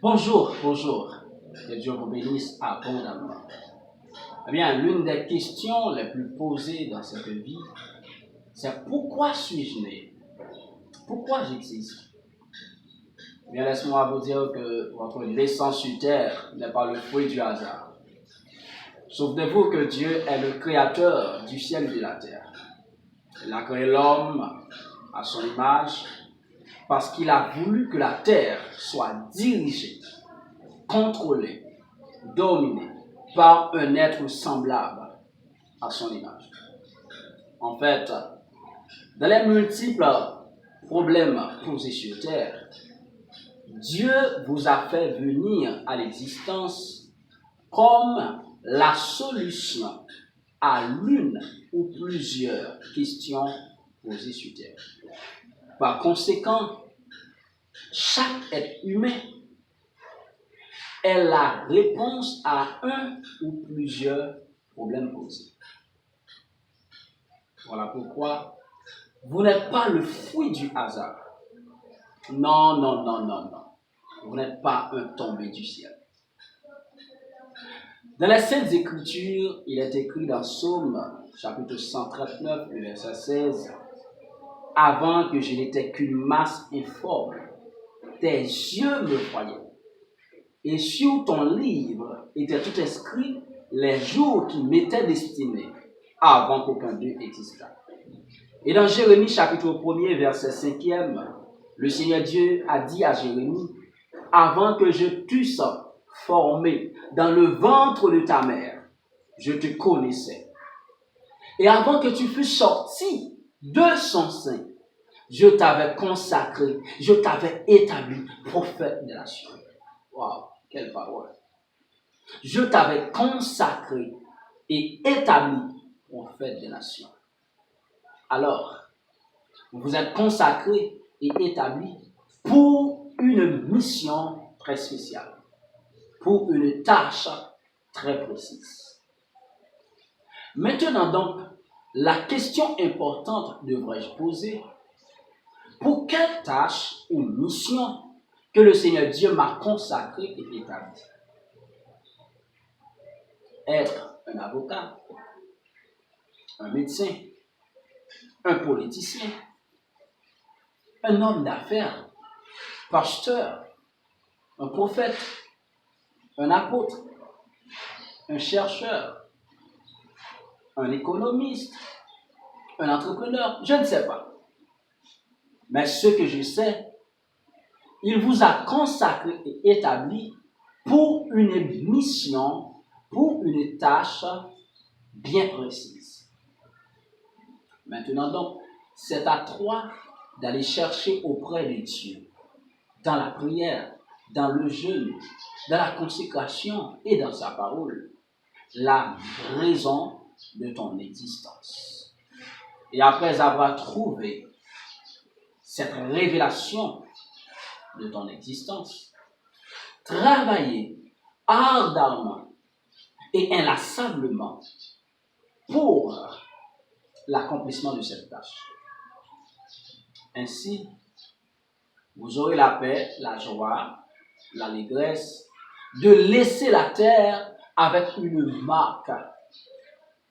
Bonjour, bonjour. Que Dieu vous bénisse abondamment. Eh bien, l'une des questions les plus posées dans cette vie, c'est pourquoi suis-je né? Pourquoi j'existe? Eh bien, laisse-moi vous dire que votre naissance sur terre n'est pas le fruit du hasard. Souvenez-vous que Dieu est le créateur du ciel et de la terre. Il a créé l'homme à son image parce qu'il a voulu que la terre soit dirigée, contrôlée, dominée par un être semblable à son image. En fait, dans les multiples problèmes posés sur terre, Dieu vous a fait venir à l'existence comme la solution à l'une ou plusieurs questions posées sur terre. Par conséquent, chaque être humain est la réponse à un ou plusieurs problèmes posés. Voilà pourquoi vous n'êtes pas le fruit du hasard. Non, non, non, non, non. Vous n'êtes pas un tombé du ciel. Dans les Saintes Écritures, il est écrit dans Psaume, chapitre 139, le verset 16, « Avant que je n'étais qu'une masse informe, tes yeux me voyaient. Et sur ton livre étaient tout inscrits les jours qui m'étaient destinés, avant qu'aucun d'eux existât. » Et dans Jérémie, chapitre 1er, verset 5e, le Seigneur Dieu a dit à Jérémie, « Avant que je t'eusse formé dans le ventre de ta mère, je te connaissais. Et avant que tu fusses sorti de son sein, je t'avais consacré, je t'avais établi prophète des nations. » Waouh, quelle parole! Je t'avais consacré et établi prophète des nations. Alors, vous vous êtes consacré et établi pour une mission très spéciale, pour une tâche très précise. Maintenant donc, la question importante devrais-je poser, pour quelle tâche ou mission que le Seigneur Dieu m'a consacré et établi? Être un avocat, un médecin, un politicien, un homme d'affaires, pasteur, un prophète, un apôtre, un chercheur, un économiste, un entrepreneur, je ne sais pas. Mais ce que je sais, il vous a consacré et établi pour une mission, pour une tâche bien précise. Maintenant donc, c'est à toi d'aller chercher auprès de Dieu, dans la prière, dans le jeûne, dans la consécration et dans sa parole, la raison de ton existence. Et après avoir trouvé cette révélation de ton existence, travailler ardemment et inlassablement pour l'accomplissement de cette tâche. Ainsi, vous aurez la paix, la joie, l'allégresse de laisser la terre avec une marque,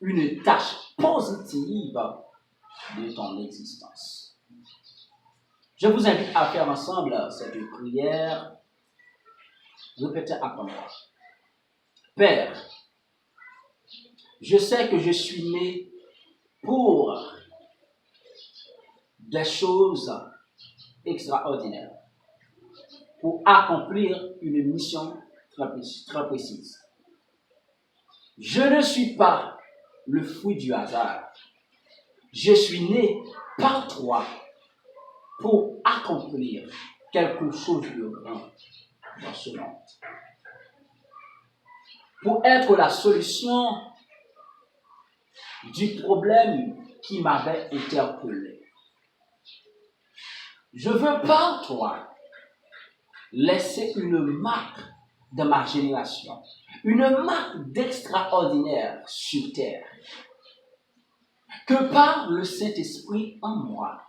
une tâche positive de ton existence. Je vous invite à faire ensemble cette prière. Répétez après moi. Père, je sais que je suis né pour des choses extraordinaires, pour accomplir une mission très précise. Je ne suis pas le fruit du hasard. Je suis né par toi pour accomplir quelque chose de grand dans ce monde. Pour être la solution du problème qui m'avait interpellé. Je veux par toi laisser une marque de ma génération, une marque d'extraordinaire sur terre. Que par le Saint-Esprit en moi,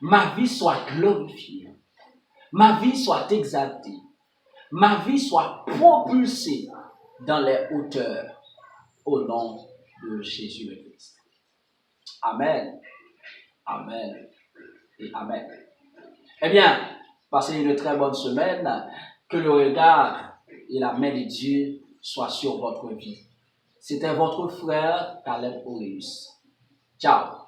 ma vie soit glorifiée, ma vie soit exaltée, ma vie soit propulsée dans les hauteurs au nom de Jésus le Christ. Amen. Amen. Et Amen. Eh bien, passez une très bonne semaine. Que le regard et la main de Dieu soient sur votre vie. C'était votre frère Caleb Aureus. Ciao.